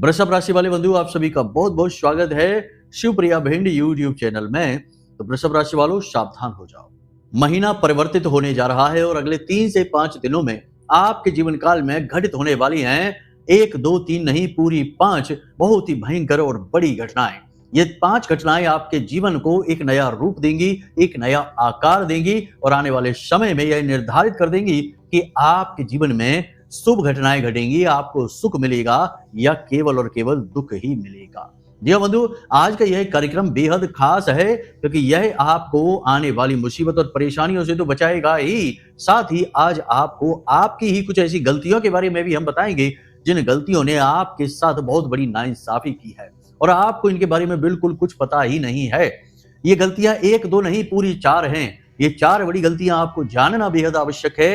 वृषभ राशि वाले बंधु, आप सभी का बहुत बहुत स्वागत है शिवप्रिया भिंड यूट्यूब चैनल में। तो वृषभ राशि वालों, सावधान हो जाओ। महीना परिवर्तित होने जा रहा है और अगले 3 से 5 दिनों में आपके जीवन काल में घटित होने वाली हैं 1, 2, 3 नहीं, पूरी 5 बहुत ही भयंकर और बड़ी घटनाएं। ये 5 घटनाएं आपके जीवन को एक नया रूप देंगी, एक नया आकार देंगी और आने वाले समय में यह निर्धारित कर देंगी कि आपके जीवन में शुभ घटनाएं घटेंगी, आपको सुख मिलेगा या केवल और केवल दुख ही मिलेगा। जी हाँ बंधु, आज का यह कार्यक्रम बेहद खास है क्योंकि यह आपको आने वाली मुसीबत और परेशानियों से तो बचाएगा ही, साथ ही आज आपको आपकी ही कुछ ऐसी गलतियों के बारे में भी हम बताएंगे जिन गलतियों ने आपके साथ बहुत बड़ी नाइंसाफी की है और आपको इनके बारे में बिल्कुल कुछ पता ही नहीं है। ये गलतियां 1, 2 नहीं, पूरी 4 हैं। ये 4 बड़ी गलतियां आपको जानना बेहद आवश्यक है।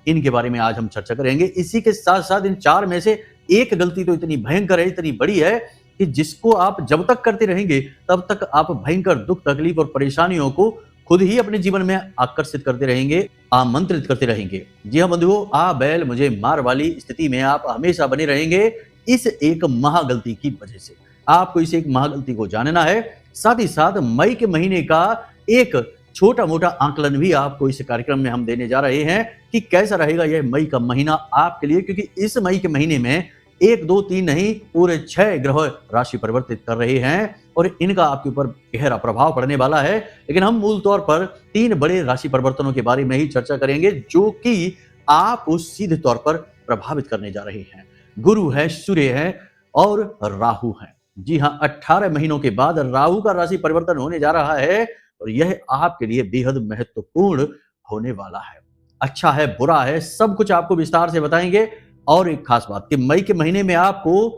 इनके बारे में आज हम चर्चा करेंगे। इसी के साथ साथ इन 4 में से एक गलती तो इतनी भयंकर है, इतनी बड़ी है कि जिसको आप जब तक करते रहेंगे तब तक आप भयंकर दुख, तकलीफ और परेशानियों को खुद ही अपने जीवन में आकर्षित करते रहेंगे, आमंत्रित करते रहेंगे। जी हाँ बंधुओं, आ बैल मुझे मार वाली स्थिति में आप हमेशा बने रहेंगे इस एक महागलती की वजह से। आपको इस एक महागलती को जानना है। साथ ही साथ मई के महीने का एक छोटा मोटा आकलन भी आपको इस कार्यक्रम में हम देने जा रहे हैं कि कैसा रहेगा यह मई का महीना आपके लिए, क्योंकि इस मई के महीने में 1, 2, 3 नहीं, पूरे 6 ग्रह राशि परिवर्तित कर रहे हैं और इनका आपके ऊपर गहरा प्रभाव पड़ने वाला है। लेकिन हम मूल तौर पर 3 बड़े राशि परिवर्तनों के बारे में ही चर्चा करेंगे जो कि आपको सीधे तौर पर प्रभावित करने जा रहे हैं। गुरु है, सूर्य है और राहु है। जी हाँ, 18 महीनों के बाद राहु का राशि परिवर्तन होने जा रहा है और यह आपके लिए बेहद महत्वपूर्ण होने वाला है। अच्छा है, बुरा है, सब कुछ आपको विस्तार से बताएंगे। और एक खास बात कि मई के महीने में आपको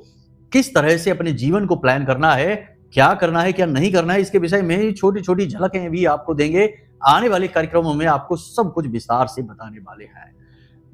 किस तरह से अपने जीवन को प्लान करना है, क्या करना है, क्या नहीं करना है, इसके विषय में छोटी छोटी झलकें भी आपको देंगे। आने वाले कार्यक्रमों में आपको सब कुछ विस्तार से बताने वाले हैं।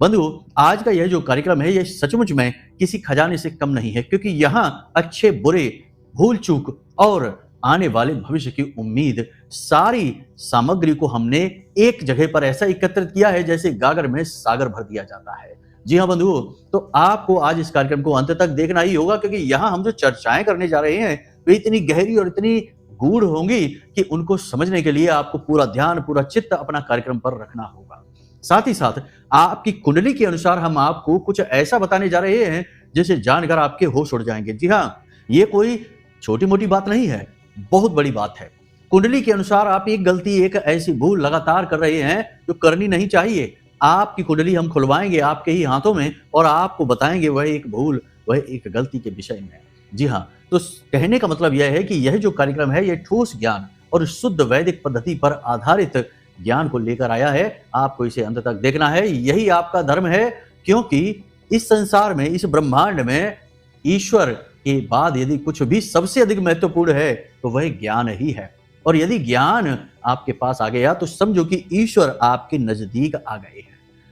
बंधु, आज का यह जो कार्यक्रम है यह सचमुच में किसी खजाने से कम नहीं है, क्योंकि यहाँ अच्छे बुरे, भूल चूक और आने वाले भविष्य की उम्मीद, सारी सामग्री को हमने एक जगह पर ऐसा एकत्रित किया है जैसे गागर में सागर भर दिया जाता है। जी हाँ बंधुओं, तो आपको आज इस कार्यक्रम को अंत तक देखना ही होगा, क्योंकि यहाँ हम जो चर्चाएं करने जा रहे हैं वे इतनी गहरी और इतनी गूढ़ होंगी कि उनको समझने के लिए आपको पूरा ध्यान, पूरा चित्त अपना कार्यक्रम पर रखना होगा। साथ ही साथ आपकी कुंडली के अनुसार हम आपको कुछ ऐसा बताने जा रहे हैं जिसे जानकर आपके होश उड़ जाएंगे। जी हाँ, ये कोई छोटी मोटी बात नहीं है, बहुत बड़ी बात है। कुंडली के अनुसार आप एक गलती, एक ऐसी भूल लगातार कर रहे हैं जो करनी नहीं चाहिए। आपकी कुंडली हम खुलवाएंगे आपके ही हाथों में और आपको बताएंगे वह एक भूल, वह एक गलती के विषय में। जी हाँ, तो कहने का मतलब यह है कि यह जो कार्यक्रम है यह ठोस ज्ञान और शुद्ध वैदिक पद्धति पर आधारित ज्ञान को लेकर आया है। आपको इसे अंत तक देखना है, यही आपका धर्म है, क्योंकि इस संसार में, इस ब्रह्मांड में ईश्वर के बाद यदि कुछ भी सबसे अधिक महत्वपूर्ण है तो वह ज्ञान ही है। और यदि ज्ञान आपके पास आ गया तो समझो कि ईश्वर आपके नजदीक आ गए हैं।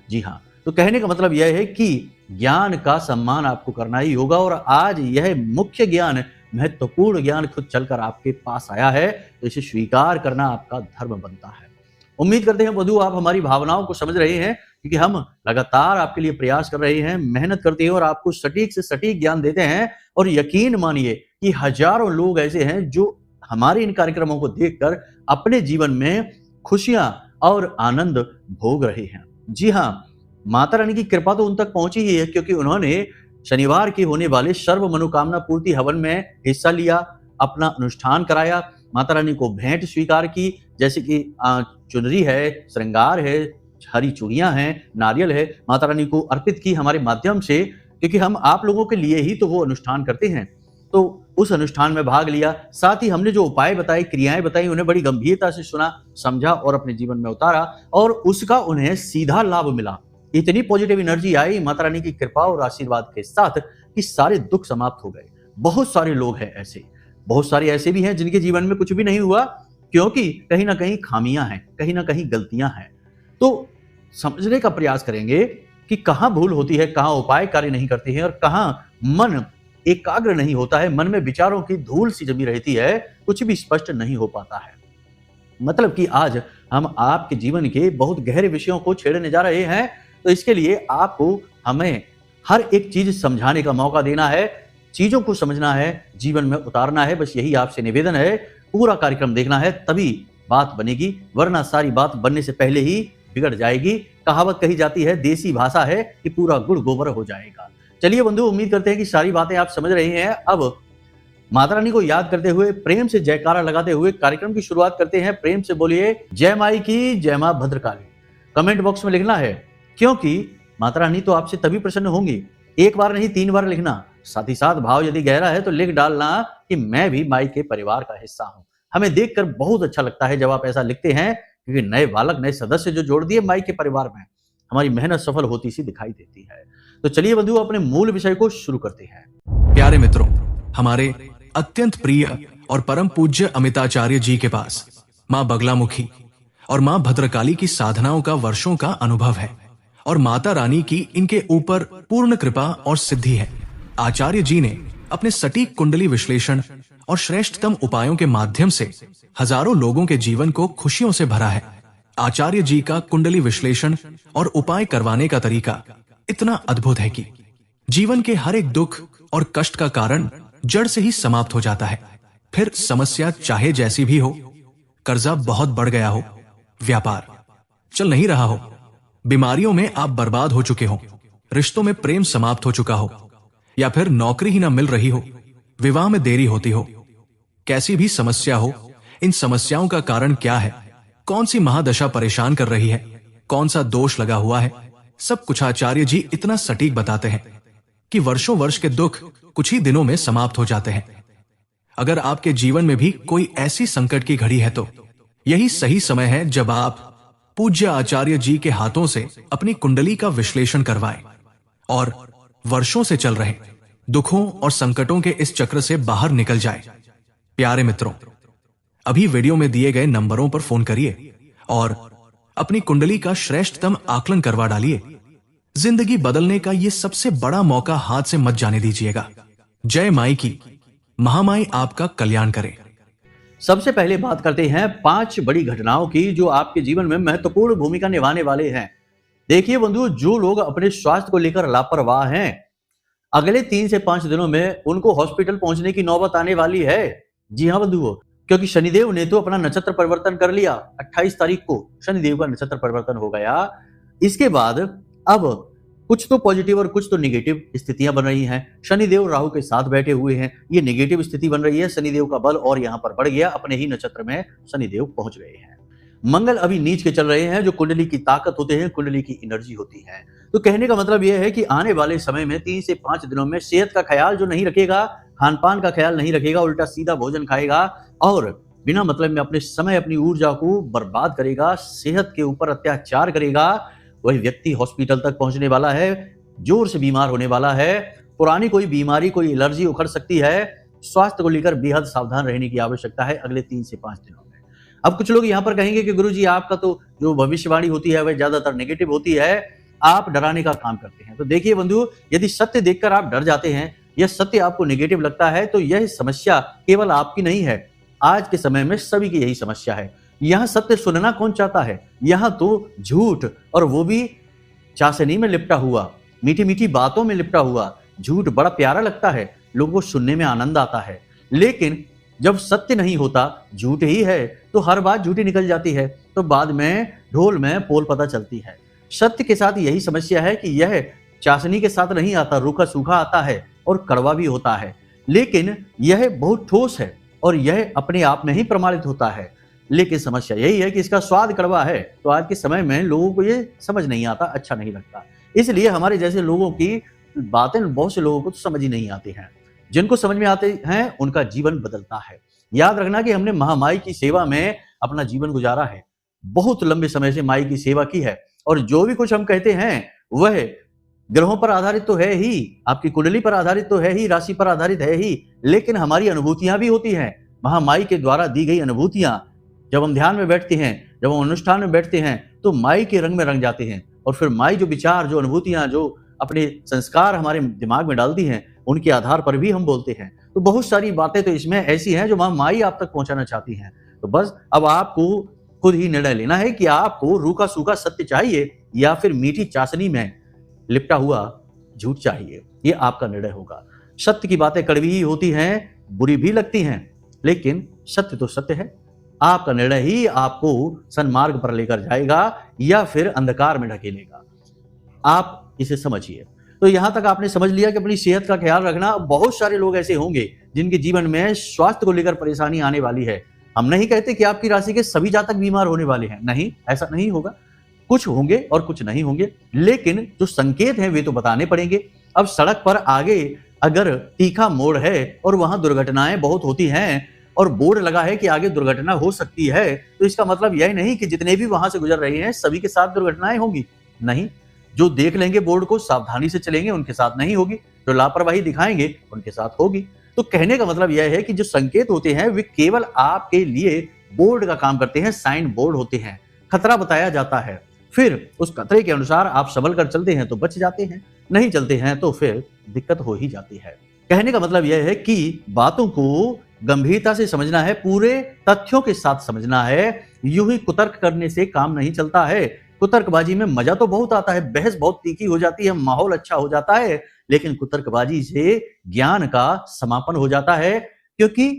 जी हाँ, तो कहने का मतलब यह है कि ज्ञान का सम्मान आपको करना ही होगा और आज यह मुख्य ज्ञान, महत्वपूर्ण ज्ञान खुद चलकर आपके पास आया है, तो इसे स्वीकार करना आपका धर्म बनता है। उम्मीद करते हैं बंधु आप हमारी भावनाओं को समझ रहे हैं, क्योंकि हम लगातार आपके लिए प्रयास कर रहे हैं, मेहनत करते हैं और आपको सटीक से सटीक ज्ञान देते हैं। और यकीन मानिए कि हजारों लोग ऐसे हैं जो हमारे इन कार्यक्रमों को देखकर अपने जीवन में खुशियां और आनंद भोग रहे हैं। जी हाँ, माता रानी की कृपा तो उन तक पहुंची ही है, क्योंकि उन्होंने शनिवार के होने वाले सर्व मनोकामना पूर्ति हवन में हिस्सा लिया, अपना अनुष्ठान कराया, माता रानी को भेंट स्वीकार की, जैसे कि चुनरी है, श्रृंगार है, हरी चूड़ियां हैं, नारियल है, माता रानी को अर्पित की हमारे माध्यम से, क्योंकि हम आप लोगों के लिए ही तो वो अनुष्ठान करते हैं। तो उस अनुष्ठान में भाग लिया, साथ ही हमने जो उपाय बताए, क्रियाएं बताई, उन्हें बड़ी गंभीरता से सुना, समझा और अपने जीवन में उतारा और उसका उन्हें सीधा लाभ मिला। इतनी पॉजिटिव एनर्जी आई माता रानी की कृपा और आशीर्वाद के साथ कि सारे दुख समाप्त हो गए। बहुत सारे लोग हैं ऐसे, बहुत सारे ऐसे भी हैं जिनके जीवन में कुछ भी नहीं हुआ, क्योंकि कहीं ना कहीं खामियां हैं, कहीं ना कहीं गलतियां हैं। तो समझने का प्रयास करेंगे कि कहां भूल होती है, कहां उपाय कार्य नहीं करते हैं और कहां मन एकाग्र नहीं होता है, मन में विचारों की धूल सी जमी रहती है, कुछ भी स्पष्ट नहीं हो पाता है। मतलब कि आज हम आपके जीवन के बहुत गहरे विषयों को छेड़ने जा रहे हैं, तो इसके लिए आपको हमें हर एक चीज समझाने का मौका देना है। चीजों को समझना है, जीवन में उतारना है। बस यही आपसे निवेदन है, पूरा कार्यक्रम देखना है, तभी बात बनेगी, वरना सारी बात बनने से पहले ही बिगड़ जाएगी। कहावत कही जाती है, देसी भाषा है कि पूरा गुड़ गोबर हो जाएगा। चलिए बंधु, उम्मीद करते हैं कि सारी बातें आप समझ रहे हैं। अब माता रानी को याद करते हुए, प्रेम से जयकारा लगाते हुए कार्यक्रम की शुरुआत करते हैं। प्रेम से बोलिए जय माई की, जय मां भद्रकाली। कमेंट बॉक्स में लिखना है, क्योंकि माता रानी तो आपसे तभी प्रसन्न होंगी। एक बार नहीं, 3 बार लिखना। साथ ही साथ भाव यदि गहरा है तो लिख डालना कि मैं भी माई के परिवार का हिस्सा हूं। हमें देखकर बहुत अच्छा लगता है जब आप ऐसा लिखते हैं, क्योंकि नए बालक, नए सदस्य जो जोड़ दिए माई के परिवार में, हमारी मेहनत सफल होती सी दिखाई देती है। तो चलिए बंधु, अपने मूल विषय को शुरू करते हैं। प्यारे मित्रों, हमारे अत्यंत प्रिय और परम पूज्य अमिताचार्य जी के पास मां बगलामुखी और मां भद्रकाली की साधनाओं का वर्षों का अनुभव है और माता रानी की इनके ऊपर पूर्ण कृपा और सिद्धि है। आचार्य जी ने अपने सटीक कुंडली विश्लेषण और श्रेष्ठतम उपायों के माध्यम से हजारों लोगों के जीवन को खुशियों से भरा है। आचार्य जी का कुंडली विश्लेषण और उपाय करवाने का तरीका इतना अद्भुत है कि जीवन के हर एक दुख और कष्ट का कारण जड़ से ही समाप्त हो जाता है। फिर समस्या चाहे जैसी भी हो, कर्जा बहुत बढ़ गया हो, व्यापार चल नहीं रहा हो, बीमारियों में आप बर्बाद हो चुके हो, रिश्तों में प्रेम समाप्त हो चुका हो, या फिर नौकरी ही ना मिल रही हो, विवाह में देरी होती हो, कैसी भी समस्या हो, इन समस्याओं का कारण क्या है, कौन सी महादशा परेशान कर रही है, कौन सा दोष लगा हुआ है, सब कुछ आचार्य जी इतना सटीक बताते हैं कि वर्षों वर्ष के दुख कुछ ही दिनों में समाप्त हो जाते हैं। अगर आपके जीवन में भी कोई ऐसी संकट की घड़ी है तो यही सही समय है जब आप पूज्य आचार्य जी के हाथों से अपनी कुंडली का विश्लेषण करवाएं और वर्षों से चल रहे दुखों और संकटों के इस चक्र से बाहर निकल जाए। प्यारे मित्रों, अभी वीडियो में दिए गए नंबरों पर फोन करिए और अपनी कुंडली का श्रेष्ठतम आकलन करवा डालिए। जिंदगी बदलने का ये सबसे बड़ा मौका हाथ से मत जाने दीजिएगा। जय माई की, महामाई आपका कल्याण करे। सबसे पहले बात करते हैं 5 बड़ी घटनाओं की जो आपके जीवन में महत्वपूर्ण भूमिका निभाने वाले हैं। देखिए बंधु, जो लोग अपने स्वास्थ्य को लेकर लापरवाह हैं, अगले 3 से 5 दिनों में उनको हॉस्पिटल पहुंचने की नौबत आने वाली है। जी हाँ बंधुओं, क्योंकि शनिदेव ने तो अपना नक्षत्र परिवर्तन कर लिया। 28 तारीख को शनिदेव का नक्षत्र परिवर्तन हो गया। इसके बाद अब कुछ तो पॉजिटिव और कुछ तो नेगेटिव स्थितियां बन रही हैं। शनिदेव राहु के साथ बैठे हुए हैं, ये नेगेटिव स्थिति बन रही है। शनिदेव का बल और यहां पर बढ़ गया, अपने ही नक्षत्र में शनिदेव पहुंच गए हैं। मंगल अभी नीच के चल रहे हैं, जो कुंडली की ताकत होते हैं, कुंडली की एनर्जी होती है। तो कहने का मतलब यह है कि आने वाले समय में 3 से 5 दिनों में सेहत का ख्याल जो नहीं रखेगा, खान पान का ख्याल नहीं रखेगा, उल्टा सीधा भोजन खाएगा और बिना मतलब में अपने समय, अपनी ऊर्जा को बर्बाद करेगा, सेहत के ऊपर अत्याचार करेगा, वही व्यक्ति हॉस्पिटल तक पहुंचने वाला है, जोर से बीमार होने वाला है। पुरानी कोई बीमारी, कोई एलर्जी उखड़ सकती है। स्वास्थ्य को लेकर बेहद सावधान रहने की आवश्यकता है अगले 3 से 5 दिनों में। अब कुछ लोग यहाँ पर कहेंगे कि गुरुजी, आपका तो जो भविष्यवाणी होती है वह ज्यादातर नेगेटिव होती है, आप डराने का काम करते हैं। तो देखिए बंधु, यदि सत्य देखकर आप डर जाते हैं, यह सत्य आपको नेगेटिव लगता है, तो यह समस्या केवल आपकी नहीं है, आज के समय में सभी की यही समस्या है। यहां सत्य सुनना कौन चाहता है? यहां तो झूठ, और वो भी चाशनी में लिपटा हुआ, मीठी मीठी बातों में लिपटा हुआ झूठ बड़ा प्यारा लगता है, लोगों को सुनने में आनंद आता है। लेकिन जब सत्य नहीं होता, झूठ ही है, तो हर बात झूठी निकल जाती है, तो बाद में ढोल में पोल पता चलती है। सत्य के साथ यही समस्या है कि यह चाशनी के साथ नहीं आता, रूखा सूखा आता है और कड़वा भी होता है, लेकिन यह बहुत ठोस है और यह अपने आप में ही प्रमाणित होता है। लेकिन समस्या यही है कि इसका स्वाद कड़वा है, तो आज के समय में लोगों को ये समझ नहीं आता, अच्छा नहीं लगता। इसलिए हमारे जैसे लोगों की बातें बहुत से लोगों को तो समझ ही नहीं आती हैं। जिनको समझ में आते हैं उनका जीवन बदलता है। याद रखना कि हमने महामाई की सेवा में अपना जीवन गुजारा है, बहुत लंबे समय से माई की सेवा की है, और जो भी कुछ हम कहते हैं वह ग्रहों पर आधारित तो है ही, आपकी कुंडली पर आधारित तो है ही, राशि पर आधारित है ही, लेकिन हमारी अनुभूतियां भी होती हैं। महामाई के द्वारा दी गई अनुभूतियां, जब हम ध्यान में बैठते हैं, जब हम अनुष्ठान में बैठते हैं, तो माई के रंग में रंग जाते हैं, और फिर माई जो विचार, जो अनुभूतियां, जो अपने संस्कार हमारे दिमाग में डालती हैं, उनके आधार पर भी हम बोलते हैं। तो बहुत सारी बातें तो इसमें ऐसी हैं जो माई आप तक पहुंचाना चाहती हैं। तो बस अब आपको खुद ही निर्णय लेना है कि आपको रूखा सूखा सत्य चाहिए या फिर मीठी चाशनी में लिपटा हुआ झूठ चाहिए। ये आपका निर्णय होगा। सत्य की बातें कड़वी ही होती हैं, बुरी भी लगती हैं, लेकिन सत्य तो सत्य है। आपका निर्णय ही आपको सन्मार्ग पर लेकर जाएगा या फिर अंधकार में ढकेलेगा। आप इसे समझिए। तो यहां तक आपने समझ लिया कि अपनी सेहत का ख्याल रखना। बहुत सारे लोग ऐसे होंगे जिनके जीवन में स्वास्थ्य को लेकर परेशानी आने वाली है। हम नहीं कहते कि आपकी राशि के सभी जातक बीमार होने वाले हैं, नहीं, ऐसा नहीं होगा। कुछ होंगे और कुछ नहीं होंगे, लेकिन जो संकेत हैं वे तो बताने पड़ेंगे। अब सड़क पर आगे अगर तीखा मोड़ है और वहां दुर्घटनाएं बहुत होती हैं और बोर्ड लगा है कि आगे दुर्घटना हो सकती है, तो इसका मतलब यह नहीं कि जितने भी वहां से गुजर रहे हैं सभी के साथ दुर्घटनाएं होंगी। नहीं, जो देख लेंगे बोर्ड को, सावधानी से चलेंगे, उनके साथ नहीं होगी। जो लापरवाही दिखाएंगे उनके साथ होगी। तो कहने का मतलब यह है कि जो संकेत होते हैं वे केवल आपके लिए बोर्ड का काम करते हैं, साइन बोर्ड होते हैं। खतरा बताया जाता है, फिर उस खतरे के अनुसार आप संभल कर चलते हैं तो बच जाते हैं, नहीं चलते हैं तो फिर दिक्कत हो ही जाती है। कहने का मतलब यह है कि बातों को गंभीरता से समझना है, पूरे तथ्यों के साथ समझना है। यूं ही कुतर्क करने से काम नहीं चलता है। कुतर्कबाजी में मजा तो बहुत आता है, बहस बहुत तीखी हो जाती है, माहौल अच्छा हो जाता है, लेकिन कुतर्कबाजी से ज्ञान का समापन हो जाता है, क्योंकि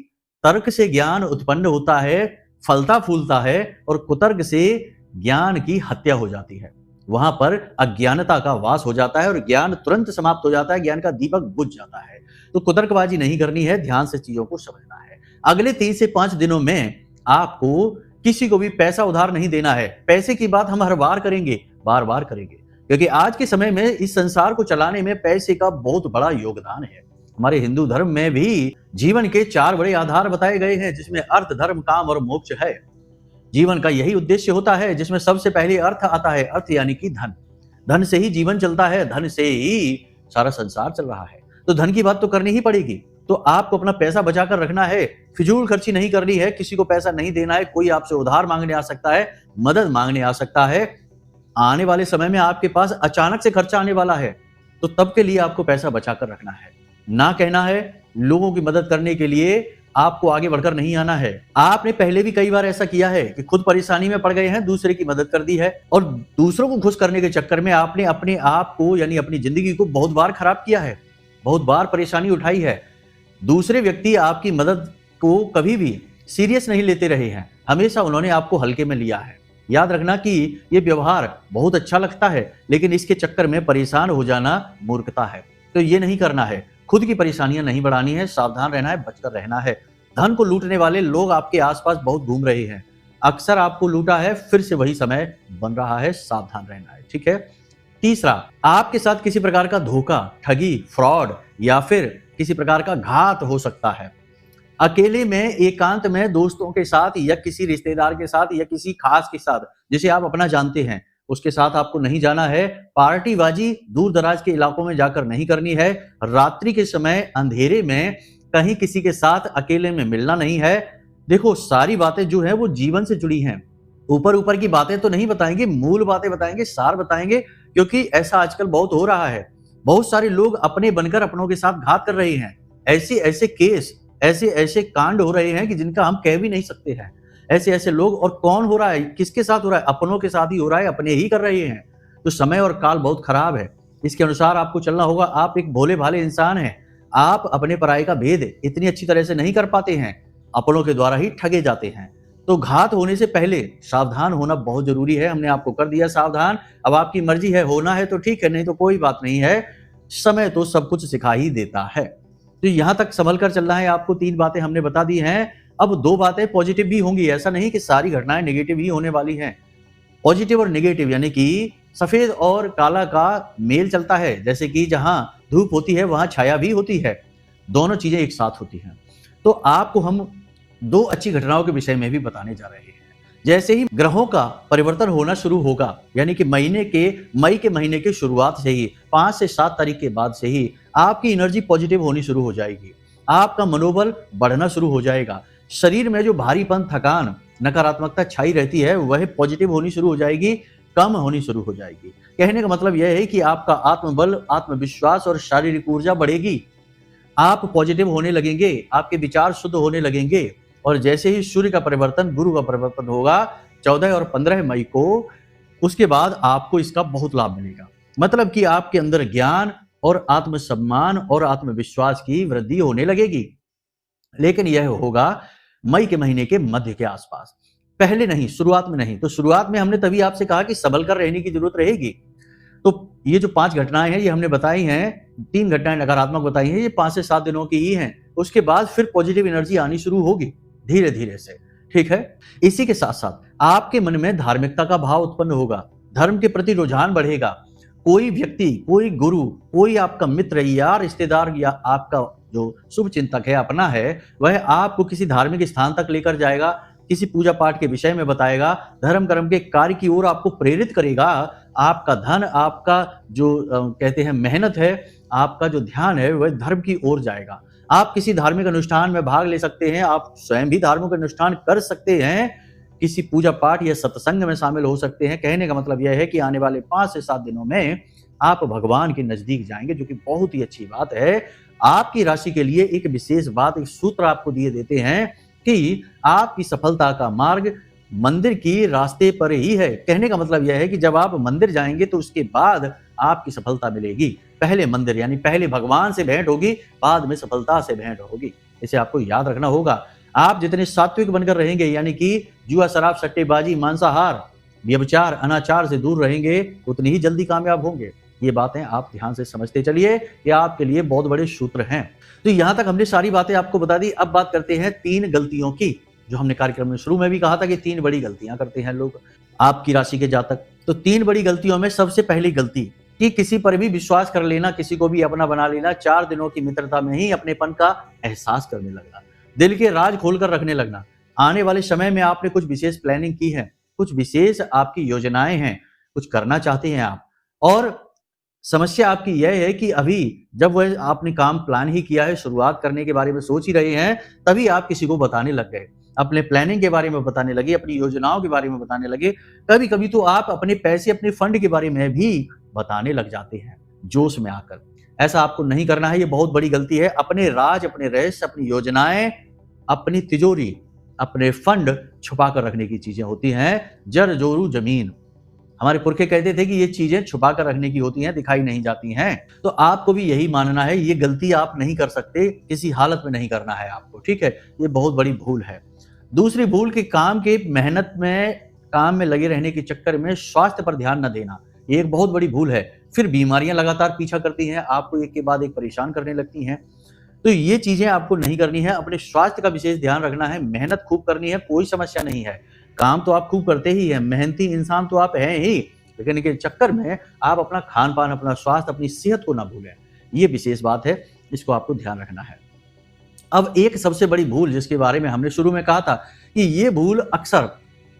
तर्क से ज्ञान उत्पन्न होता है, फलता फूलता है, और कुतर्क से ज्ञान की हत्या हो जाती है। वहां पर अज्ञानता का वास हो जाता है और ज्ञान तुरंत समाप्त हो जाता है, ज्ञान का दीपक बुझ जाता है। तो कुतर्कबाजी नहीं करनी है, ध्यान से चीजों को समझना है। अगले 3 से 5 दिनों में आपको किसी को भी पैसा उधार नहीं देना है। पैसे की बात हम हर बार करेंगे, बार बार करेंगे, क्योंकि आज के समय में इस संसार को चलाने में पैसे का बहुत बड़ा योगदान है। हमारे हिंदू धर्म में भी जीवन के 4 बड़े आधार बताए गए हैं, जिसमें अर्थ, धर्म, काम और मोक्ष है। जीवन का यही उद्देश्य होता है, जिसमें सबसे पहले अर्थ आता है। अर्थ यानी कि धन। धन से ही जीवन चलता है, धन से ही सारा संसार चल रहा है। तो धन की बात तो करनी ही पड़ेगी। तो आपको अपना पैसा बचाकर रखना है, फिजूल खर्ची नहीं करनी है, किसी को पैसा नहीं देना है। कोई आपसे उधार मांगने आ सकता है, मदद मांगने आ सकता है। आने वाले समय में आपके पास अचानक से खर्चा आने वाला है, तो तब के लिए आपको पैसा बचाकर रखना है। ना कहना है लोगों की मदद करने के लिए आपको आगे बढ़कर नहीं आना है। आपने पहले भी कई बार ऐसा किया है कि खुद परेशानी में पड़ गए हैं, दूसरे की मदद कर दी है, और दूसरों को खुश करने के चक्कर में आपने अपने आप को यानी अपनी जिंदगी को बहुत बार खराब किया है, बहुत बार परेशानी उठाई है। दूसरे व्यक्ति आपकी मदद को कभी भी सीरियस नहीं लेते रहे हैं, हमेशा उन्होंने आपको हल्के में लिया है। याद रखना कि ये व्यवहार बहुत अच्छा लगता है, लेकिन इसके चक्कर में परेशान हो जाना मूर्खता है। तो ये नहीं करना है, खुद की परेशानियां नहीं बढ़ानी है, सावधान रहना है, बचकर रहना है। धन को लूटने वाले लोग आपके आसपास बहुत घूम रहे हैं, अक्सर आपको लूटा है, फिर से वही समय बन रहा है, सावधान रहना है। ठीक है। तीसरा, आपके साथ किसी प्रकार का धोखा, ठगी, फ्रॉड या फिर किसी प्रकार का घात हो सकता है। अकेले में, एकांत में, दोस्तों के साथ या किसी रिश्तेदार के साथ या किसी खास के साथ जिसे आप अपना जानते हैं, उसके साथ आपको नहीं जाना है। पार्टीबाजी दूर दराज के इलाकों में जाकर नहीं करनी है। रात्रि के समय अंधेरे में कहीं किसी के साथ अकेले में मिलना नहीं है। देखो, सारी बातें जो है वो जीवन से जुड़ी हैं। ऊपर ऊपर की बातें तो नहीं बताएंगे, मूल बातें बताएंगे, सार बताएंगे, क्योंकि ऐसा आजकल बहुत हो रहा है। बहुत सारे लोग अपने बनकर अपनों के साथ घात कर रहे हैं। ऐसे ऐसे केस, ऐसे ऐसे कांड हो रहे हैं कि जिनका हम कह भी नहीं सकते हैं। ऐसे ऐसे लोग, और कौन हो रहा है, किसके साथ हो रहा है? अपनों के साथ ही हो रहा है, अपने ही कर रहे हैं। तो समय और काल बहुत खराब है, इसके अनुसार आपको चलना होगा। आप एक भोले भाले इंसान हैं, आप अपने पराये का भेद इतनी अच्छी तरह से नहीं कर पाते हैं, अपनों के द्वारा ही ठगे जाते हैं। तो घात होने से पहले सावधान होना बहुत जरूरी है। हमने आपको कर दिया सावधान, अब आपकी मर्जी है, होना है तो ठीक है, नहीं तो कोई बात नहीं है। समय तो सब कुछ सिखा ही देता है। तो यहां तक संभल कर चलना है आपको। 3 बातें हमने बता दी हैं। अब 2 बातें पॉजिटिव भी होंगी, ऐसा नहीं कि सारी घटनाएं नेगेटिव ही होने वाली हैं। पॉजिटिव और नेगेटिव यानी कि सफेद और काला का मेल चलता है, जैसे कि जहां धूप होती है वहां छाया भी होती है, दोनों चीजें एक साथ होती हैं। तो आपको हम 2 अच्छी घटनाओं के विषय में भी बताने जा रहे हैं। जैसे ही ग्रहों का परिवर्तन होना शुरू होगा, यानी कि मई के महीने की शुरुआत से ही 5 से 7 तारीख के बाद से ही आपकी एनर्जी पॉजिटिव होनी शुरू हो जाएगी। आपका मनोबल बढ़ना शुरू हो जाएगा। शरीर में जो भारीपन, थकान, नकारात्मकता छाई रहती है वह पॉजिटिव होनी शुरू हो जाएगी, कम होनी शुरू हो जाएगी। कहने का मतलब यह है कि आपका आत्मबल, आत्मविश्वास और शारीरिक ऊर्जा बढ़ेगी। आप पॉजिटिव होने लगेंगे, आपके विचार शुद्ध होने लगेंगे। और जैसे ही सूर्य का परिवर्तन, गुरु का परिवर्तन होगा 14 और 15 मई को, उसके बाद आपको इसका बहुत लाभ मिलेगा। मतलब कि आपके अंदर ज्ञान, और आत्मसम्मान और आत्मविश्वास की वृद्धि होने लगेगी। लेकिन यह होगा मई के महीने के मध्य के आसपास, पहले नहीं, शुरुआत में नहीं। तो शुरुआत में हमने तभी आपसे कहा कि संभल कर रहने की जरूरत रहेगी। तो ये जो 5 घटनाएं हैं ये हमने बताई हैं, 3 घटनाएं नकारात्मक बताई हैं, ये 5 से 7 दिनों की ही हैं। उसके बाद फिर पॉजिटिव एनर्जी आनी शुरू होगी धीरे धीरे से, ठीक है। इसी के साथ साथ आपके मन में धार्मिकता का भाव उत्पन्न होगा, धर्म के प्रति रुझान बढ़ेगा। कोई व्यक्ति, कोई गुरु, कोई आपका मित्र या रिश्तेदार या आपका जो शुभ चिंतक है, अपना है, वह आपको किसी धार्मिक स्थान तक लेकर जाएगा, किसी पूजा पाठ के विषय में बताएगा, धर्म कर्म के कार्य की ओर आपको प्रेरित करेगा। आपका धन, आपका जो कहते हैं मेहनत है, आपका जो ध्यान है वह धर्म की ओर जाएगा। आप किसी धार्मिक अनुष्ठान में भाग ले सकते हैं, आप स्वयं भी धार्मिक अनुष्ठान कर सकते हैं, किसी पूजा पाठ या सत्संग में शामिल हो सकते हैं। कहने का मतलब यह है कि आने वाले 5 से 7 दिनों में आप भगवान के नजदीक जाएंगे, जो कि बहुत ही अच्छी बात है। आपकी राशि के लिए एक विशेष बात, एक सूत्र आपको दिए देते हैं कि आपकी सफलता का मार्ग मंदिर की रास्ते पर ही है। कहने का मतलब यह है कि जब आप मंदिर जाएंगे तो उसके बाद आपकी सफलता मिलेगी। पहले मंदिर यानी पहले भगवान से भेंट होगी, बाद में सफलता से भेंट होगी। इसे आपको याद रखना होगा। आप जितने सात्विक बनकर रहेंगे, यानी कि जुआ, शराब, सट्टेबाजी, मांसाहार, व्यभिचार, अनाचार से दूर रहेंगे, उतनी ही जल्दी कामयाब होंगे। ये बातें आप ध्यान से समझते चलिए, ये आपके लिए बहुत बड़े सूत्र हैं। तो यहां तक हमने सारी बातें आपको बता दी। अब बात करते हैं 3 गलतियों की, जो हमने कार्यक्रम में शुरू में भी कहा था कि 3 बड़ी गलतियां करते हैं लोग, आपकी राशि के जातक। तो 3 बड़ी गलतियों में सबसे पहली गलती कि किसी पर भी विश्वास कर लेना, किसी को भी अपना बना लेना, 4 दिनों की मित्रता में ही अपनेपन का एहसास करने लगना, दिल के राज खोलकर रखने लगना। आने वाले समय में आपने कुछ विशेष प्लानिंग की है, कुछ विशेष आपकी योजनाएं हैं, कुछ करना चाहते हैं आप, और समस्या आपकी यह है कि अभी जब वह आपने काम प्लान ही किया है, शुरुआत करने के बारे में सोच ही रहे हैं, तभी आप किसी को बताने लग गए, अपने प्लानिंग के बारे में बताने लगे, अपनी योजनाओं के बारे में बताने लगे। कभी कभी तो आप अपने पैसे, अपने फंड के बारे में भी बताने लग जाते हैं जोश में आकर। ऐसा आपको नहीं करना है, ये बहुत बड़ी गलती है। अपने राज, अपने रहस्य, अपनी योजनाएं, अपनी तिजोरी, अपने फंड छुपा कर रखने की चीजें होती हैं। जर जोरू जमीन, हमारे पुरखे कहते थे कि ये चीजें छुपा कर रखने की होती हैं, दिखाई नहीं जाती हैं। तो आपको भी यही मानना है, ये गलती आप नहीं कर सकते, किसी हालत में नहीं करना है आपको, ठीक है। ये बहुत बड़ी भूल है। दूसरी भूल कि काम के मेहनत में, काम में लगे रहने के चक्कर में स्वास्थ्य पर ध्यान न देना, ये एक बहुत बड़ी भूल है। फिर बीमारियां लगातार पीछा करती हैं, आपको एक के बाद एक परेशान करने लगती हैं। तो ये चीजें आपको नहीं करनी है। अपने स्वास्थ्य का विशेष ध्यान रखना है, मेहनत खूब करनी है, कोई समस्या नहीं है। काम तो आप खूब करते ही हैं, मेहनती इंसान तो आप हैं ही, लेकिन इनके चक्कर में आप अपना खान पान, अपना स्वास्थ्य, अपनी सेहत को ना भूलें। ये विशेष बात है, इसको आपको ध्यान रखना है। अब एक सबसे बड़ी भूल जिसके बारे में हमने शुरू में कहा था कि ये भूल अक्सर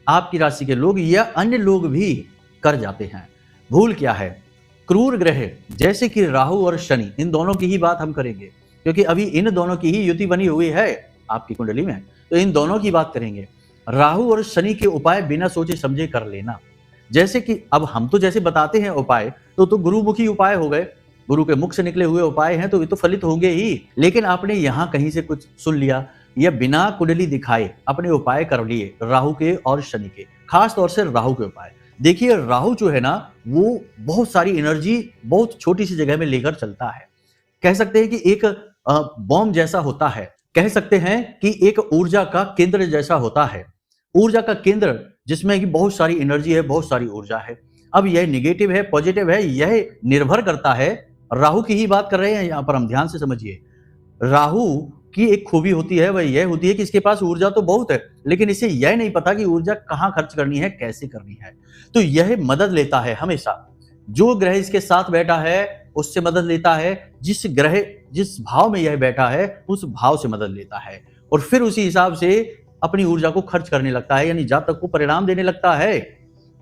आपकी राशि के लोग या अन्य लोग भी कर जाते हैं। भूल क्या है? क्रूर ग्रह जैसे कि राहु और शनि, इन दोनों की ही बात हम करेंगे, क्योंकि अभी इन दोनों की ही युति बनी हुई है आपकी कुंडली में, तो इन दोनों की बात करेंगे। राहु और शनि के उपाय बिना सोचे समझे कर लेना। जैसे कि अब हम तो जैसे बताते हैं उपाय, तो गुरुमुखी उपाय हो गए, गुरु के मुख से निकले हुए उपाय हैं, तो ये तो फलित होंगे ही। लेकिन आपने यहाँ कहीं से कुछ सुन लिया या बिना कुंडली दिखाए अपने उपाय कर लिए राहु के और शनि के, खास तौर से राहु के उपाय। देखिए राहु जो है ना, वो बहुत सारी एनर्जी बहुत छोटी सी जगह में लेकर चलता है। कह सकते हैं कि एक बॉम्ब जैसा होता है, कह सकते हैं कि एक ऊर्जा का केंद्र जैसा होता है। ऊर्जा का केंद्र जिसमें कि बहुत सारी एनर्जी है, बहुत सारी ऊर्जा है। अब यह निगेटिव है, पॉजिटिव है, यह निर्भर करता है। राहु की ही बात कर रहे हैं यहां पर हम, ध्यान से समझिए। राहु की एक खूबी होती है, वह यह होती है कि इसके पास ऊर्जा तो बहुत है, लेकिन इसे यह नहीं पता कि ऊर्जा कहां खर्च करनी है, कैसे करनी है। तो यह मदद लेता है हमेशा, जो ग्रह इसके साथ बैठा है उससे मदद लेता है, जिस ग्रह जिस भाव में यह बैठा है उस भाव से मदद लेता है, और फिर उसी हिसाब से अपनी ऊर्जा को खर्च करने लगता है, यानी जातक को परिणाम देने लगता है।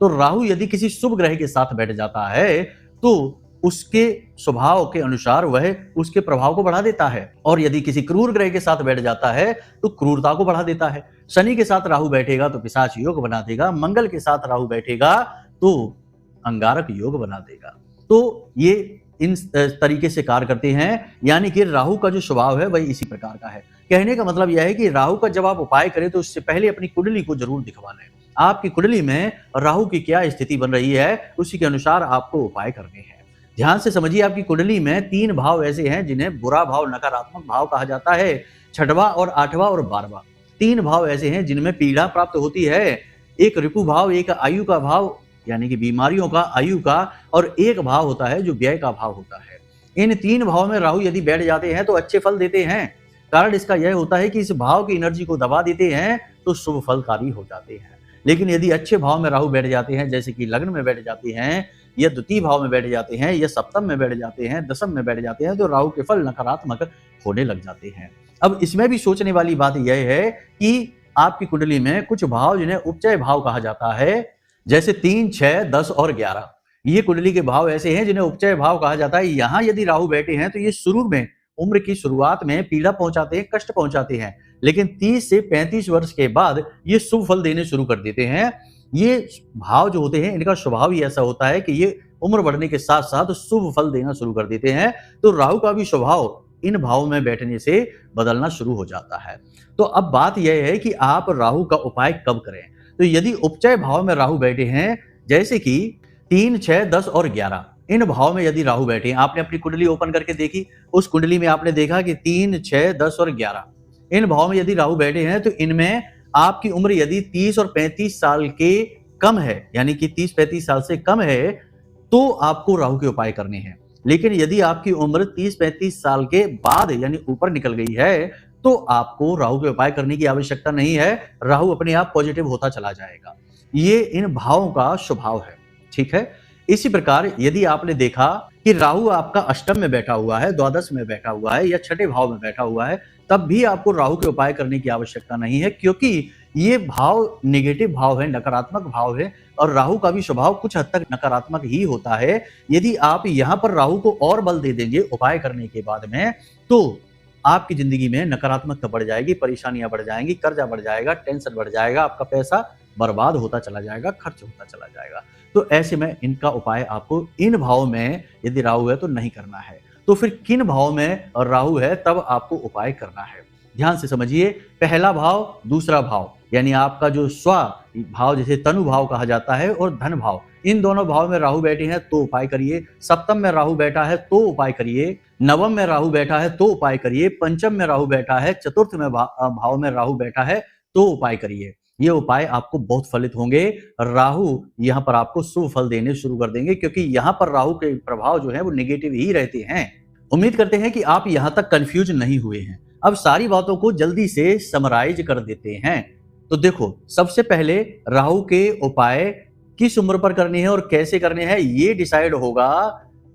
तो राहु यदि किसी शुभ ग्रह के साथ बैठ जाता है तो उसके स्वभाव के अनुसार वह उसके प्रभाव को बढ़ा देता है, और यदि किसी क्रूर ग्रह के साथ बैठ जाता है तो क्रूरता को बढ़ा देता है। शनि के साथ राहु बैठेगा तो पिशाच योग बना देगा, मंगल के साथ राहु बैठेगा तो अंगारक योग बना देगा। तो ये इन तरीके से कार्य करते हैं, यानी कि राहु का जो स्वभाव है वही इसी प्रकार का है। कहने का मतलब यह है कि राहु का जब आप उपाय करें तो उससे पहले अपनी कुंडली को जरूर दिखवा लें। आपकी कुंडली में राहु की क्या स्थिति बन रही है, उसी के अनुसार आपको उपाय करने हैं। ध्यान से समझिए, आपकी कुंडली में 3 भाव ऐसे हैं जिन्हें बुरा भाव, नकारात्मक भाव कहा जाता है। 6वां और 8वां और 12वां 3 भाव ऐसे हैं जिनमें पीड़ा प्राप्त होती है। एक रिपु भाव, एक आयु का भाव यानी कि बीमारियों का, आयु का, और एक भाव होता है जो व्यय का भाव होता है। इन 3 भाव में राहु यदि बैठ जाते हैं तो अच्छे फल देते हैं। कारण इसका यह होता है कि इस भाव की एनर्जी को दबा देते हैं तो शुभ फलकारी हो जाते हैं। लेकिन यदि अच्छे भाव में राहु बैठ जाते हैं, जैसे कि लग्न में बैठ जाते हैं, या द्वितीय भाव में बैठ जाते हैं, या सप्तम में बैठ जाते हैं, दशम में बैठ जाते हैं, तो राहु के फल नकारात्मक होने लग जाते हैं। अब इसमें भी सोचने वाली बात यह है कि आपकी कुंडली में कुछ भाव जिन्हें उपचय भाव कहा जाता है, जैसे 3, 6, 10 और 11, ये कुंडली के भाव ऐसे हैं जिन्हें उपचय भाव कहा जाता है। यहाँ यदि राहु बैठे हैं तो ये शुरू में, उम्र की शुरुआत में पीड़ा पहुंचाते हैं, कष्ट पहुंचाते हैं, लेकिन 30 से 35 वर्ष के बाद ये शुभ फल देने शुरू कर देते हैं। ये भाव जो होते हैं इनका स्वभाव ही ऐसा होता है कि ये उम्र बढ़ने के साथ साथ शुभ फल देना शुरू कर देते हैं। तो राहु का भी स्वभाव इन भावों में बैठने से बदलना शुरू हो जाता है। तो अब बात यह है कि आप राहु का उपाय कब करें। तो यदि उपचय भाव में राहु बैठे हैं, जैसे कि 3, 6, 10 और 11, इन भाव में यदि राहु बैठे हैं, आपने अपनी कुंडली ओपन करके देखी, उस कुंडली में आपने देखा कि 3, 6, 10 और 11 इन भाव में यदि राहु बैठे हैं, तो इनमें आपकी उम्र यदि 30 और 35 साल के कम है, यानी कि 30-35 साल से कम है, तो आपको राहु के उपाय करने हैं। लेकिन यदि आपकी उम्र 30-35 साल के बाद यानी ऊपर निकल गई है, तो आपको राहु के उपाय करने की आवश्यकता नहीं है। राहु अपने आप पॉजिटिव होता चला जाएगा। ये इन भावों का स्वभाव है, ठीक है। इसी प्रकार यदि आपने देखा कि राहु आपका अष्टम में बैठा हुआ है, द्वादश में बैठा हुआ है, या छठे भाव में बैठा हुआ है, तब भी आपको राहु के उपाय करने की आवश्यकता नहीं है, क्योंकि ये भाव नेगेटिव भाव है, नकारात्मक भाव है, और राहु का भी स्वभाव कुछ हद तक नकारात्मक ही होता है। यदि आप यहाँ पर राहु को और बल दे देंगे उपाय करने के बाद में, तो आपकी जिंदगी में नकारात्मकता बढ़ जाएगी, परेशानियां बढ़ जाएंगी, कर्जा बढ़ जाएगा, टेंशन बढ़ जाएगा, आपका पैसा बर्बाद होता चला जाएगा, खर्च होता चला जाएगा। तो ऐसे में इनका उपाय आपको इन भाव में यदि राहु है तो नहीं करना है। तो फिर किन भाव में राहु है तब आपको उपाय करना है, ध्यान से समझिए। पहला भाव, दूसरा भाव, यानी आपका जो स्व भाव, जैसे तनु भाव कहा जाता है, और धन भाव, इन दोनों भाव में राहु बैठे हैं तो उपाय करिए। सप्तम में राहु बैठा है तो उपाय करिए। नवम में राहु बैठा है तो उपाय करिए। पंचम में राहु बैठा है, चतुर्थ में भाव में राहु बैठा है तो उपाय करिए। ये उपाय आपको बहुत फलित होंगे। राहु यहाँ पर आपको शुभ फल देने शुरू कर देंगे, क्योंकि यहाँ पर राहु के प्रभाव जो है वो नेगेटिव ही रहते हैं। उम्मीद करते हैं कि आप यहाँ तक कंफ्यूज नहीं हुए हैं। अब सारी बातों को जल्दी से समराइज कर देते हैं। तो देखो, सबसे पहले राहु के उपाय किस उम्र पर करने हैं और कैसे करने हैं, ये डिसाइड होगा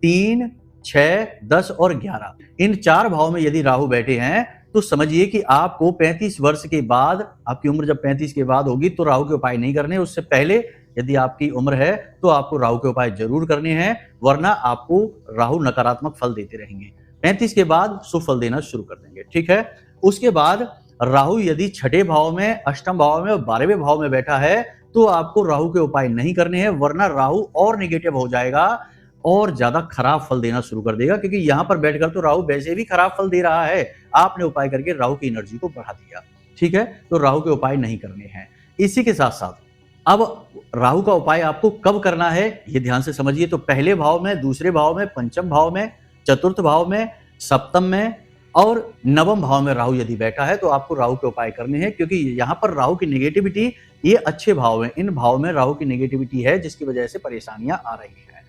3, 6, 10 और 11 इन 4 भाव में यदि राहु बैठे हैं, तो समझिए कि आपको 35 वर्ष के बाद, आपकी उम्र जब 35 के बाद होगी, तो राहु के उपाय नहीं करने। उससे पहले यदि आपकी उम्र है तो आपको राहु के उपाय जरूर करने हैं, वरना आपको राहु नकारात्मक फल देते रहेंगे। 35 के बाद शुभ फल देना शुरू कर देंगे, ठीक है। उसके बाद राहु यदि छठे भाव में, अष्टम भाव में और 12वें भाव में बैठा है, तो आपको राहु के उपाय नहीं करने हैं, वरना राहु और नेगेटिव हो जाएगा और ज्यादा खराब फल देना शुरू कर देगा। क्योंकि यहां पर बैठकर तो राहु वैसे भी खराब फल दे रहा है, आपने उपाय करके राहु की एनर्जी को बढ़ा दिया, ठीक है। तो राहु के उपाय नहीं करने हैं। इसी के साथ साथ अब राहु का उपाय आपको कब करना है, ये ध्यान से समझिए। तो पहले भाव में, दूसरे भाव में, पंचम भाव में, चतुर्थ भाव में, सप्तम में और नवम भाव में राहु यदि बैठा है, तो आपको राहु के उपाय करने हैं। क्योंकि यहाँ पर राहु की नेगेटिविटी, ये अच्छे भाव है, इन भाव में राहु की नेगेटिविटी है, जिसकी वजह से परेशानियां आ रही हैं।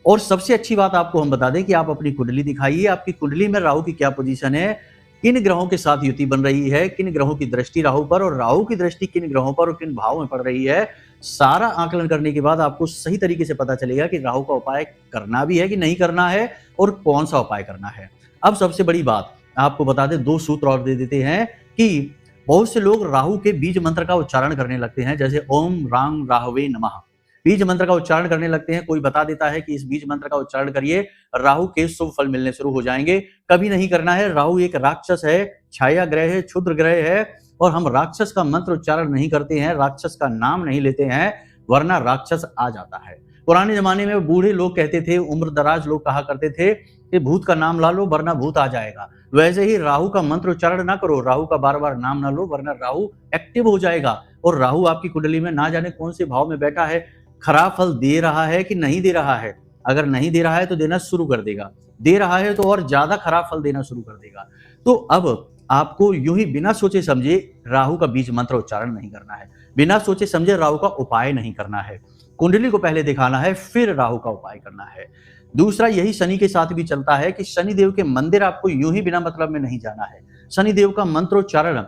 और सबसे अच्छी बात आपको हम बता दें कि आप अपनी कुंडली दिखाइए, आपकी कुंडली में राहु की क्या पोजीशन है, किन ग्रहों के साथ युति बन रही है, किन ग्रहों की दृष्टि राहु पर, और राहु की दृष्टि किन ग्रहों पर और किन भाव में पड़ रही है। सारा आकलन करने के बाद आपको सही तरीके से पता चलेगा कि राहु का उपाय करना भी है कि नहीं करना है, और कौन सा उपाय करना है। अब सबसे बड़ी बात आपको बता दें, 2 सूत्र और दे देते हैं कि बहुत से लोग राहु के बीज मंत्र का उच्चारण करने लगते हैं, जैसे ओम रांग राहवे नमः, बीज मंत्र का उच्चारण करने लगते हैं। कोई बता देता है कि इस बीज मंत्र का उच्चारण करिए, राहु के शुभ फल मिलने शुरू हो जाएंगे। कभी नहीं करना है। राहु एक राक्षस है, छाया ग्रह है, क्षुद्र ग्रह है, और हम राक्षस का मंत्र उच्चारण नहीं करते हैं, राक्षस का नाम नहीं लेते हैं, वरना राक्षस आ जाता है। पुराने जमाने में बूढ़े लोग कहते थे, उम्र दराज लोग कहा करते थे कि भूत का नाम ला लो वरना भूत आ जाएगा। वैसे ही राहु का मंत्र उच्चारण ना करो, राहु का बार बार नाम ना लो, वरना राहु एक्टिव हो जाएगा। और राहु आपकी कुंडली में ना जाने कौन से भाव में बैठा है, खराब फल दे रहा है कि नहीं दे रहा है, अगर नहीं दे रहा है तो देना शुरू कर देगा, दे रहा है तो और ज्यादा खराब फल देना शुरू कर देगा। तो अब आपको यूं ही बिना सोचे समझे राहु का बीज मंत्र उच्चारण नहीं करना है, बिना सोचे समझे राहु का उपाय नहीं करना है। कुंडली को पहले दिखाना है, फिर राहु का उपाय करना है। दूसरा, यही शनि के साथ भी चलता है कि शनिदेव के मंदिर आपको यूं ही बिना मतलब में नहीं जाना है। शनिदेव का मंत्रोच्चारण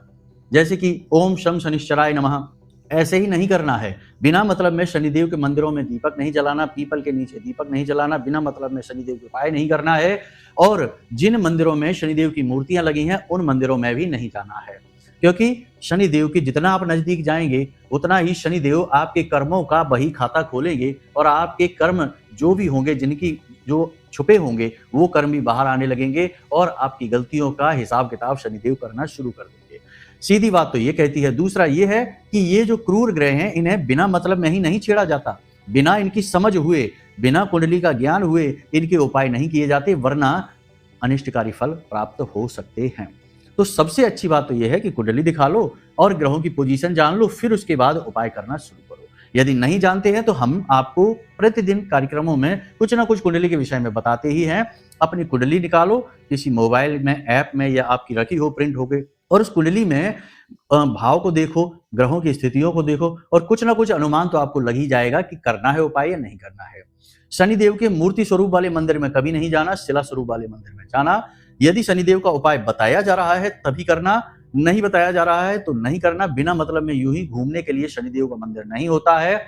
जैसे कि ओम शम शनिश्चराय नमः ऐसे ही नहीं करना है। बिना मतलब में शनिदेव के मंदिरों में दीपक नहीं जलाना, पीपल के नीचे दीपक नहीं जलाना, बिना मतलब में शनिदेव के उपाय नहीं करना है। और जिन मंदिरों में शनिदेव की मूर्तियां लगी हैं उन मंदिरों में भी नहीं जाना है, क्योंकि शनिदेव के जितना आप नजदीक जाएंगे उतना ही शनिदेव आपके कर्मों का बही खाता खोलेंगे और आपके कर्म जो भी होंगे, जिनकी जो छुपे होंगे, वो कर्म भी बाहर आने लगेंगे और आपकी गलतियों का हिसाब किताब शनिदेव करना शुरू कर देंगे। सीधी बात तो ये कहती है। दूसरा ये है कि ये जो क्रूर ग्रह हैं इन्हें बिना मतलब में ही नहीं छेड़ा जाता, बिना इनकी समझ हुए, बिना कुंडली का ज्ञान हुए इनके उपाय नहीं किए जाते, वरना अनिष्टकारी फल प्राप्त हो सकते हैं। तो सबसे अच्छी बात तो यह है कि कुंडली दिखा लो और ग्रहों की पोजीशन जान लो, फिर उसके बाद उपाय करना शुरू करो। यदि नहीं जानते हैं तो हम आपको प्रतिदिन कार्यक्रमों में कुछ ना कुछ कुंडली के विषय में बताते ही हैं। अपनी कुंडली निकालो, किसी मोबाइल में, ऐप में या आपकी रखी हो, प्रिंट हो गई, और उस कुंडली में भाव को देखो, ग्रहों की स्थितियों को देखो और कुछ ना कुछ अनुमान तो आपको लग ही जाएगा कि करना है उपाय या नहीं करना है। शनिदेव के मूर्ति स्वरूप वाले मंदिर में कभी नहीं जाना, शिला स्वरूप वाले मंदिर में जाना। यदि शनिदेव का उपाय बताया जा रहा है तभी करना, नहीं बताया जा रहा है तो नहीं करना। बिना मतलब में यूं ही घूमने के लिए शनिदेव का मंदिर नहीं होता है।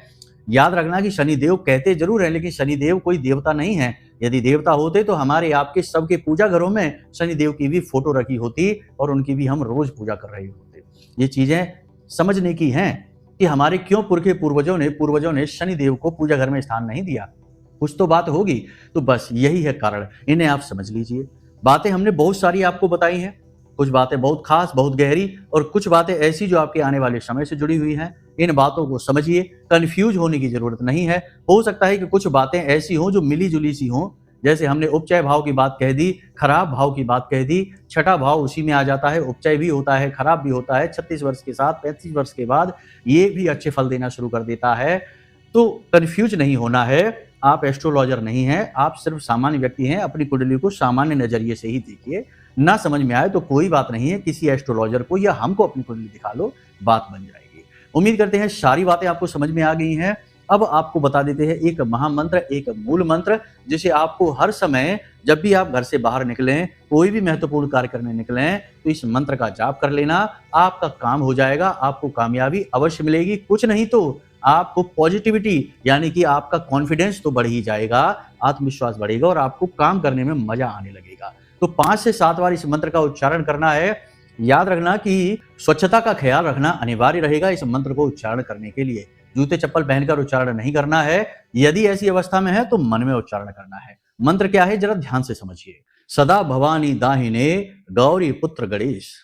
याद रखना कि शनिदेव कहते जरूर है, लेकिन शनिदेव कोई देवता नहीं है। यदि देवता होते तो हमारे आपके सबके पूजा घरों में शनिदेव की भी फोटो रखी होती और उनकी भी हम रोज पूजा कर रहे होते। ये चीजें समझने की हैं कि हमारे क्यों पूर्वजों ने शनिदेव को पूजा घर में स्थान नहीं दिया। कुछ तो बात होगी, तो बस यही है कारण, इन्हें आप समझ लीजिए। बातें हमने बहुत सारी आपको बताई हैं, कुछ बातें बहुत खास, बहुत गहरी, और कुछ बातें ऐसी जो आपके आने वाले समय से जुड़ी हुई हैं। इन बातों को समझिए, कंफ्यूज होने की जरूरत नहीं है। हो सकता है कि कुछ बातें ऐसी हों जो मिली जुली सी हों, जैसे हमने उपचय भाव की बात कह दी, खराब भाव की बात कह दी, छठा भाव उसी में आ जाता है, उपचय भी होता है, खराब भी होता है। 36 वर्ष के साथ 35 वर्ष के बाद ये भी अच्छे फल देना शुरू कर देता है। तो कंफ्यूज नहीं होना है। आप एस्ट्रोलॉजर नहीं हैं, आप सिर्फ सामान्य व्यक्ति हैं। अपनी कुंडली को सामान्य नजरिए से ही देखिए। ना समझ में आए तो कोई बात नहीं है, किसी एस्ट्रोलॉजर को या हमको अपनी कुंडली दिखा लो, बात बन जाएगी। उम्मीद करते हैं सारी बातें आपको समझ में आ गई हैं। अब आपको बता देते हैं एक महामंत्र, एक मूल मंत्र, जिसे आपको हर समय जब भी आप घर से बाहर निकलें, कोई भी महत्वपूर्ण कार्य करने निकलें, तो इस मंत्र का जाप कर लेना। आपका काम हो जाएगा, आपको कामयाबी अवश्य मिलेगी। कुछ नहीं तो आपको पॉजिटिविटी यानी कि आपका कॉन्फिडेंस तो बढ़ ही जाएगा, आत्मविश्वास बढ़ेगा और आपको काम करने में मजा आने लगेगा। तो 5 से 7 बार इस मंत्र का उच्चारण करना है। याद रखना कि स्वच्छता का ख्याल रखना अनिवार्य रहेगा इस मंत्र को उच्चारण करने के लिए। जूते चप्पल पहनकर उच्चारण नहीं करना है। यदि ऐसी अवस्था में है तो मन में उच्चारण करना है। मंत्र क्या है जरा ध्यान से समझिए। सदा भवानी दाहिने गौरी पुत्र गणेश,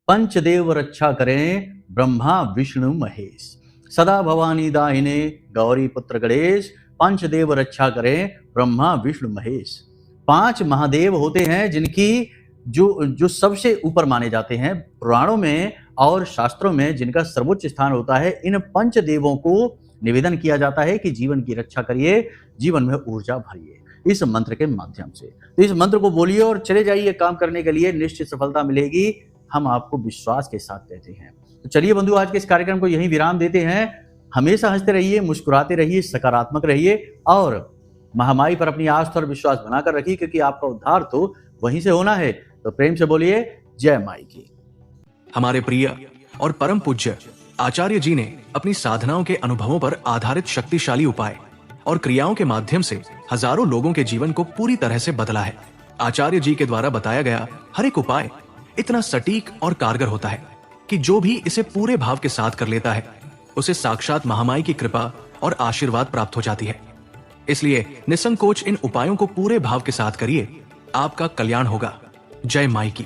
पंचदेव रक्षा करें ब्रह्मा विष्णु महेश। सदा भवानी दाहिने गौरी पुत्र गणेश, पंचदेव रक्षा करें ब्रह्मा विष्णु महेश। 5 महादेव होते हैं जिनकी जो सबसे ऊपर माने जाते हैं पुराणों में और शास्त्रों में, जिनका सर्वोच्च स्थान होता है। इन पंचदेवों को निवेदन किया जाता है कि जीवन की रक्षा करिए, जीवन में ऊर्जा भरिए इस मंत्र के माध्यम से। तो इस मंत्र को बोलिए और चले जाइए काम करने के लिए, निश्चित सफलता मिलेगी, हम आपको विश्वास के साथ कहते हैं। तो चलिए बंधु, आज के इस कार्यक्रम को यहीं विराम देते हैं। हमेशा हंसते रहिए, मुस्कुराते रहिए, सकारात्मक रहिए और महामारी पर अपनी आस्था और विश्वास बनाकर रखिए, क्योंकि आपका उद्धार तो वहीं से होना है। तो प्रेम से बोलिए जय माई की। हमारे प्रिय और परम पूज्य आचार्य जी ने अपनी साधनाओं के अनुभवों पर आधारित शक्तिशाली उपाय और क्रियाओं के माध्यम से हजारों लोगों के जीवन को पूरी तरह से बदला है। आचार्य जी के द्वारा बताया गया हर एक उपाय इतना सटीक और कारगर होता है कि जो भी इसे पूरे भाव के साथ कर लेता है उसे साक्षात महामाई की कृपा और आशीर्वाद प्राप्त हो जाती है। इसलिए निसंकोच इन उपायों को पूरे भाव के साथ करिए, आपका कल्याण होगा। जय माई की।